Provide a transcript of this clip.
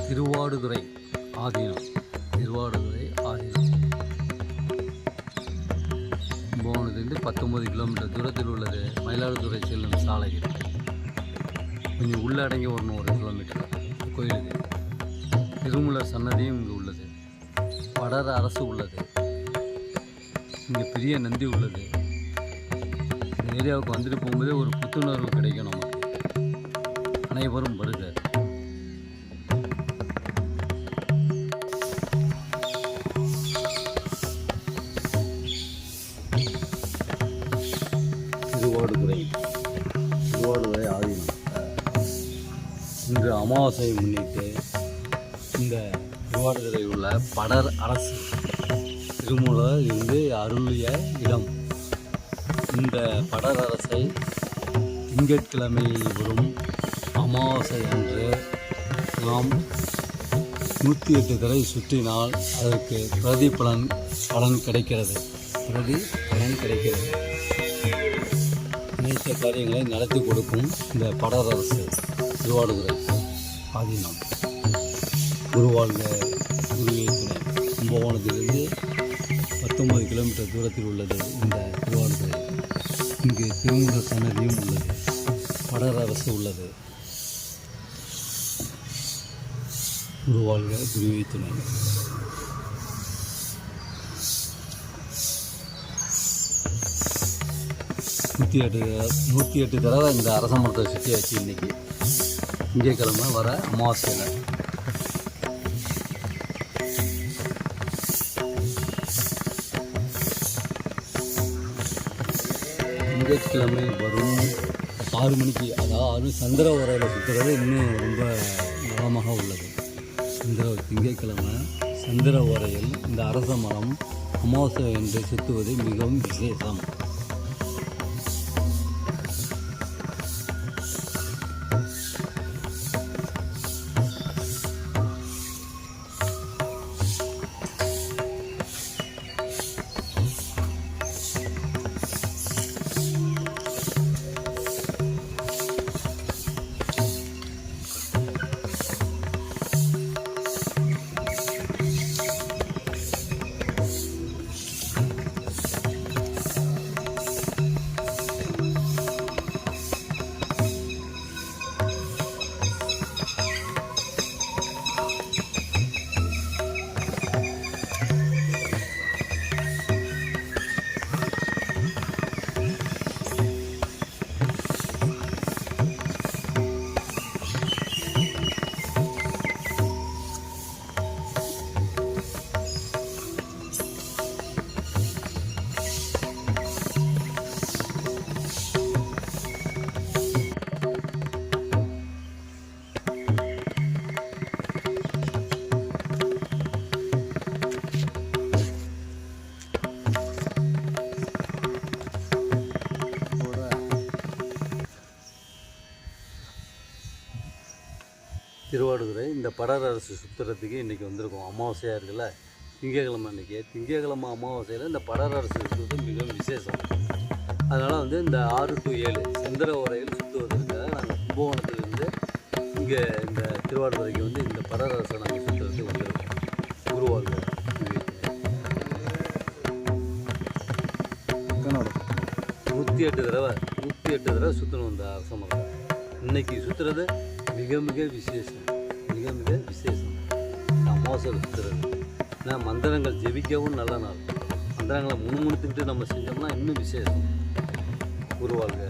திருவாடுதுறை ஆதீனம். திருவாடுதுறை ஆதீனம் கும்பகோணத்துலேருந்து 19 kilometre தூரத்தில் உள்ளது. மயிலாடுதுறை செல்லும் சாலையில் கொஞ்சம் உள்ளடங்கி வரணும், 1 கிலோமீட்டர் கோயிலுக்கு. திருமூலர் சன்னதியும் இங்கு உள்ளது. படர் அரசு உள்ளது. இங்கே பெரிய நந்தி உள்ளது. இந்த ஏரியாவுக்கு வந்துட்டு போகும்போதே ஒரு புத்துணர்வு கிடைக்கும் நமக்கு. அனைவரும் வருக. திருவாடுதுறை ஆதீனம். இன்று அமாவாசையை முன்னிட்டு இந்த திருவாடுதுறை உள்ள படர் அரசு திருமூலர் இருந்து அருளிய இடம். இந்த படர் அரசை திங்கட்கிழமை வரும் அமாவாசை அன்று நாம் 108 தடவை சுற்றினால் அதற்கு பலன் கிடைக்கிறது. அனைத்து காரியங்களை நடத்தி கொடுக்கும் இந்த படர் அரசு திருவாடுதுறை ஆதீனம். குருவாழ்க குருவே துணை. கும்பகோணத்திலிருந்து 19 கிலோமீட்டர் தூரத்தில் உள்ளது இந்த திருவாடுதுறை. இங்கு திருமூலர் சன்னதியும் உள்ளது. படர் அரசு உள்ளது. குருவாழ்க குருவே துணை. 108 தடவை இந்த அரச மரத்தை சுற்றியாச்சு. இன்றைக்கி திங்கட்கிழமை வர அமாவாசையில். திங்கட்கிழமை வரும் 6 மணிக்கு, அதாவது சந்திர உரையில் சுற்றுறது இன்னும் ரொம்ப நலமாக உள்ளது. திங்கட்கிழமை சந்திர உரையில் இந்த அரச மரம் அமாவாசை என்று சுற்றுவது மிகவும் விசேஷம். திருவாடுதுறை இந்த படர் அரசு சுற்றுறதுக்கு இன்றைக்கி வந்திருக்கோம். அமாவாசையாக இருக்குல்ல, திங்கக்கிழமை அன்றைக்கி. திங்கக்கிழமை அமாவாசையில் இந்த படர் அரசு சுற்றுவது மிகவும் விசேஷம். அதனால் இந்த 6 to 7 சந்திர உரையில் சுற்றுவதற்காக நாங்கள் கும்பகோணத்துலேருந்து இங்கே இந்த திருவாடுதுறைக்கு இந்த படர் அரசை நாங்கள் சுற்றுறதுக்கு வந்திருக்கோம். குருவாழ்க 108 தடவை சுற்றணும் இந்த அரச மரம். இன்றைக்கி சுற்றுறது மிக மிக விசேஷம். அமாவாசை சுற்றுறது. ஏன்னா மந்திரங்கள் ஜெபிக்கவும் நல்ல நாள். மந்திரங்களை முணுமுணுத்துக்கிட்டு நம்ம செஞ்சோம்னா இன்னும் விசேஷம். குருவாழ்க.